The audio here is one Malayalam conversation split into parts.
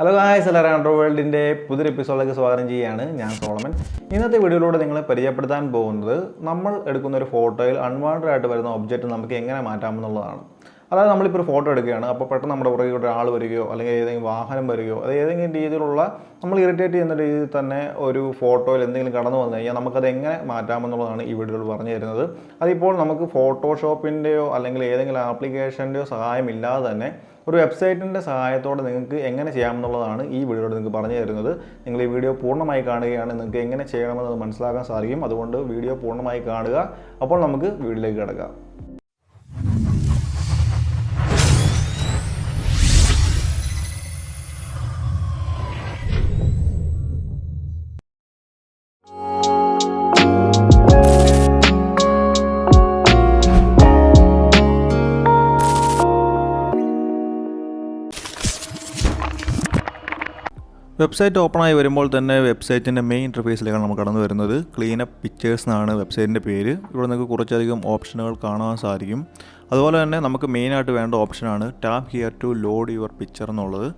ഹലോ ഗായ്സ്, എല്ലാവരും അണ്ടർവേൾഡിൻ്റെ പുതിയൊരു എപ്പിസോഡിലേക്ക് സ്വാഗതം ചെയ്യുകയാണ്. ഞാൻ സോളമൻ. ഇന്നത്തെ വീഡിയോയിലൂടെ നിങ്ങളെ പരിചയപ്പെടുത്താൻ പോകുന്നത് നമ്മൾ എടുക്കുന്ന ഒരു ഫോട്ടോയിൽ അൺവാണ്ടഡ് ആയിട്ട് വരുന്ന ഒബ്ജക്റ്റ് നമുക്ക് എങ്ങനെ മാറ്റാമെന്നുള്ളതാണ്. അതായത് നമ്മളിപ്പോൾ ഒരു ഫോട്ടോ എടുക്കുകയാണ്, അപ്പോൾ പെട്ടെന്ന് നമ്മുടെ പുറകെ ഒരാൾ വരികയോ അല്ലെങ്കിൽ ഏതെങ്കിലും വാഹനം വരികയോ അത് ഏതെങ്കിലും രീതിയിലുള്ള നമ്മൾ ഇറിറ്റേറ്റ് ചെയ്യുന്ന രീതിയിൽ തന്നെ ഒരു ഫോട്ടോയിൽ എന്തെങ്കിലും കടന്നു വന്നു കഴിഞ്ഞാൽ നമുക്കത് എങ്ങനെ മാറ്റാമെന്നുള്ളതാണ് ഈ വീഡിയോയിൽ പറഞ്ഞു തരുന്നത്. അതിപ്പോൾ നമുക്ക് ഫോട്ടോഷോപ്പിൻ്റെയോ അല്ലെങ്കിൽ ഏതെങ്കിലും ആപ്ലിക്കേഷൻ്റെയോ സഹായമില്ലാതെ തന്നെ ഒരു വെബ്സൈറ്റിൻ്റെ സഹായത്തോടെ നിങ്ങൾക്ക് എങ്ങനെ ചെയ്യാമെന്നുള്ളതാണ് ഈ വീഡിയോയിൽ നിങ്ങൾക്ക് പറഞ്ഞു തരുന്നത്. നിങ്ങൾ ഈ വീഡിയോ പൂർണ്ണമായി കാണുകയാണ് നിങ്ങൾക്ക് എങ്ങനെ ചെയ്യണമെന്നത് മനസ്സിലാക്കാൻ സാധിക്കും. അതുകൊണ്ട് വീഡിയോ പൂർണ്ണമായി കാണുക. അപ്പോൾ നമുക്ക് വീഡിയോയിലേക്ക് കിടക്കാം. വെബ്സൈറ്റ് ഓപ്പണായി വരുമ്പോൾ തന്നെ വെബ്സൈറ്റിൻ്റെ മെയിൻ ഇൻ്റർഫേസിലേക്കാണ് നമ്മൾ കടന്നു വരുന്നത്. ക്ലീനപ്പ് പിക്ചേഴ്സ് എന്നാണ് വെബ്സൈറ്റിൻ്റെ പേര്. ഇവിടെ നിങ്ങൾക്ക് കുറച്ചധികം ഓപ്ഷനുകൾ കാണാൻ സാധിക്കും. അതുപോലെ തന്നെ നമുക്ക് മെയിനായിട്ട് വേണ്ട ഓപ്ഷനാണ് tap here to load your picture എന്നുള്ളത്.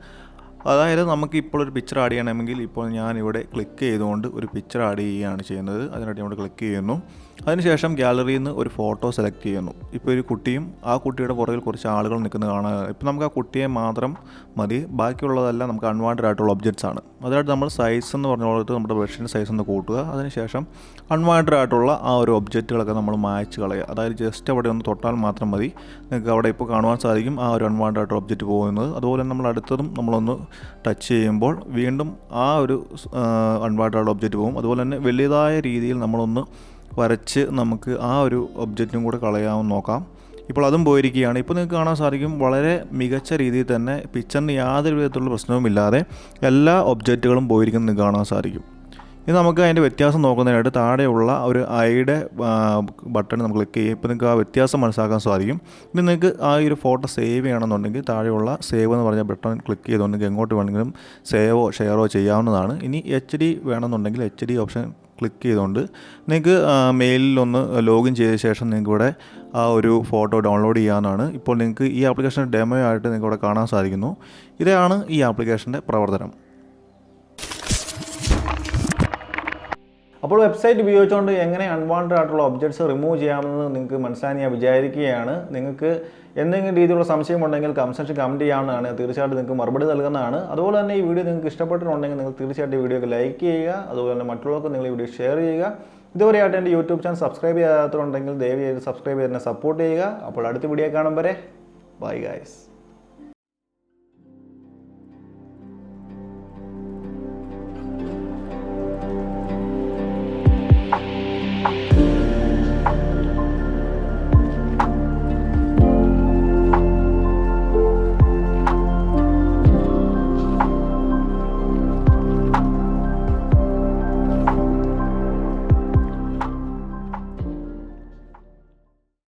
അതായത് നമുക്ക് ഇപ്പോൾ ഒരു പിക്ചർ ആഡ് ചെയ്യണമെങ്കിൽ ഇപ്പോൾ ഞാനിവിടെ ക്ലിക്ക് ചെയ്തുകൊണ്ട് ഒരു പിക്ചർ ആഡ് ചെയ്യുകയാണ് ചെയ്യുന്നത്. അതിനായിട്ട് ഇവിടെ ക്ലിക്ക് ചെയ്യുന്നു. അതിനുശേഷം ഗാലറിയിൽ നിന്ന് ഒരു ഫോട്ടോ സെലക്ട് ചെയ്യുന്നു. ഇപ്പോൾ ഒരു കുട്ടിയും ആ കുട്ടിയുടെ പുറകിൽ കുറച്ച് ആളുകൾ നിൽക്കുന്നത് കാണാൻ. ഇപ്പോൾ നമുക്ക് ആ കുട്ടിയെ മാത്രം മതി, ബാക്കിയുള്ളതെല്ലാം നമുക്ക് അൺവാണ്ടഡ് ആയിട്ടുള്ള ഒബ്ജക്ട്സ് ആണ്. അതായത് നമ്മൾ സൈസ് എന്ന് പറഞ്ഞുള്ളത് നമ്മുടെ ബ്രഷിൻ്റെ സൈസ് ഒന്ന് കൂട്ടുക. അതിനുശേഷം അൺവാണ്ടഡ് ആയിട്ടുള്ള ആ ഒരു ഒബ്ജക്റ്റുകളൊക്കെ നമ്മൾ മായ്ച്ച് കളയുക. അതായത് ജസ്റ്റ് അവിടെ ഒന്ന് തൊട്ടാൽ മാത്രം മതി. നിങ്ങൾക്ക് അവിടെ ഇപ്പോൾ കാണുവാൻ സാധിക്കും ആ ഒരു അൺവാണ്ടഡ് ആയിട്ടുള്ള ഒബ്ജക്റ്റ് പോകുന്നത്. അതുപോലെ നമ്മൾ അടുത്തതും നമ്മളൊന്ന് ടച്ച് ചെയ്യുമ്പോൾ വീണ്ടും ആ ഒരു അൺവാണ്ടഡ് ആയിട്ടുള്ള ഒബ്ജക്റ്റ് പോകും. അതുപോലെ തന്നെ വലിയതായ രീതിയിൽ നമ്മളൊന്ന് വരച്ച് നമുക്ക് ആ ഒരു ഒബ്ജക്റ്റും കൂടെ കളയാമെന്ന് നോക്കാം. ഇപ്പോൾ അതും പോയിരിക്കുകയാണ്. ഇപ്പോൾ നിങ്ങൾക്ക് കാണാൻ സാധിക്കും വളരെ മികച്ച രീതിയിൽ തന്നെ പിക്ചറിന് യാതൊരു വിധത്തിലുള്ള പ്രശ്നവുമില്ലാതെ എല്ലാ ഒബ്ജക്റ്റുകളും പോയിരിക്കുന്നത് നിങ്ങൾക്ക് കാണാൻ സാധിക്കും. ഇനി നമുക്ക് അതിൻ്റെ വ്യത്യാസം നോക്കുന്നതിനായിട്ട് താഴെയുള്ള ഒരു ഐയുടെ ബട്ടൺ നമ്മൾ ക്ലിക്ക് ചെയ്യും. ഇപ്പോൾ നിങ്ങൾക്ക് ആ വ്യത്യാസം മനസ്സിലാക്കാൻ സാധിക്കും. ഇനി നിങ്ങൾക്ക് ആ ഒരു ഫോട്ടോ സേവ് ചെയ്യണമെന്നുണ്ടെങ്കിൽ താഴെയുള്ള സേവ് എന്ന് പറഞ്ഞ ബട്ടൺ ക്ലിക്ക് ചെയ്തുകൊണ്ടെങ്കിൽ എങ്ങോട്ട് വേണമെങ്കിലും സേവോ ഷെയറോ ചെയ്യാവുന്നതാണ്. ഇനി HD വേണമെന്നുണ്ടെങ്കിൽ HD ഓപ്ഷൻ ക്ലിക്ക് ചെയ്തുകൊണ്ട് നിങ്ങൾക്ക് മെയിലിലൊന്ന് ലോഗിൻ ചെയ്ത ശേഷം നിങ്ങൾക്ക് ഇവിടെ ആ ഒരു ഫോട്ടോ ഡൗൺലോഡ് ചെയ്യാവുന്നതാണ്. ഇപ്പോൾ നിങ്ങൾക്ക് ഈ ആപ്ലിക്കേഷൻ ഡെമോ ആയിട്ട് നിങ്ങൾക്ക് ഇവിടെ കാണാൻ സാധിക്കുന്നു. ഇതാണ് ഈ ആപ്ലിക്കേഷൻ്റെ പ്രവർത്തനം. അപ്പോൾ വെബ്സൈറ്റ് ഉപയോഗിച്ചുകൊണ്ട് എങ്ങനെ അൺവാണ്ടഡ് ആയിട്ടുള്ള ഒബ്ജക്ട്സ് റിമൂവ് ചെയ്യാമെന്ന് നിങ്ങൾക്ക് മനസ്സിലായി ഞാൻ വിചാരിക്കുകയാണ്. നിങ്ങൾക്ക് എന്തെങ്കിലും രീതിയിലുള്ള സംശയമുണ്ടെങ്കിൽ കമൻറ്റ് ചെയ്യാവുന്നതാണ്. തീർച്ചയായിട്ടും നിങ്ങൾക്ക് മറുപടി നൽകുന്നതാണ്. അതുപോലെ തന്നെ ഈ വീഡിയോ നിങ്ങൾക്ക് ഇഷ്ടപ്പെട്ടിട്ടുണ്ടെങ്കിൽ നിങ്ങൾ തീർച്ചയായിട്ടും ഈ വീഡിയോക്ക് ലൈക്ക് ചെയ്യുക. അതുപോലെ തന്നെ മറ്റുള്ളവർക്ക് നിങ്ങൾ ഈ വീഡിയോ ഷെയർ ചെയ്യുക. ഇതുവരെയായിട്ട് എൻ്റെ യൂട്യൂബ് ചാനൽ സബ്സ്ക്രൈബ് ചെയ്യാത്തതുണ്ടെങ്കിൽ ദയവ് ചെയ്ത് സബ്സ്ക്രൈബ് ചെയ്ത് തന്നെ സപ്പോർട്ട് ചെയ്യുക. അപ്പോൾ അടുത്ത വീഡിയോ കാണും വരെ ബൈ ഗൈസ്.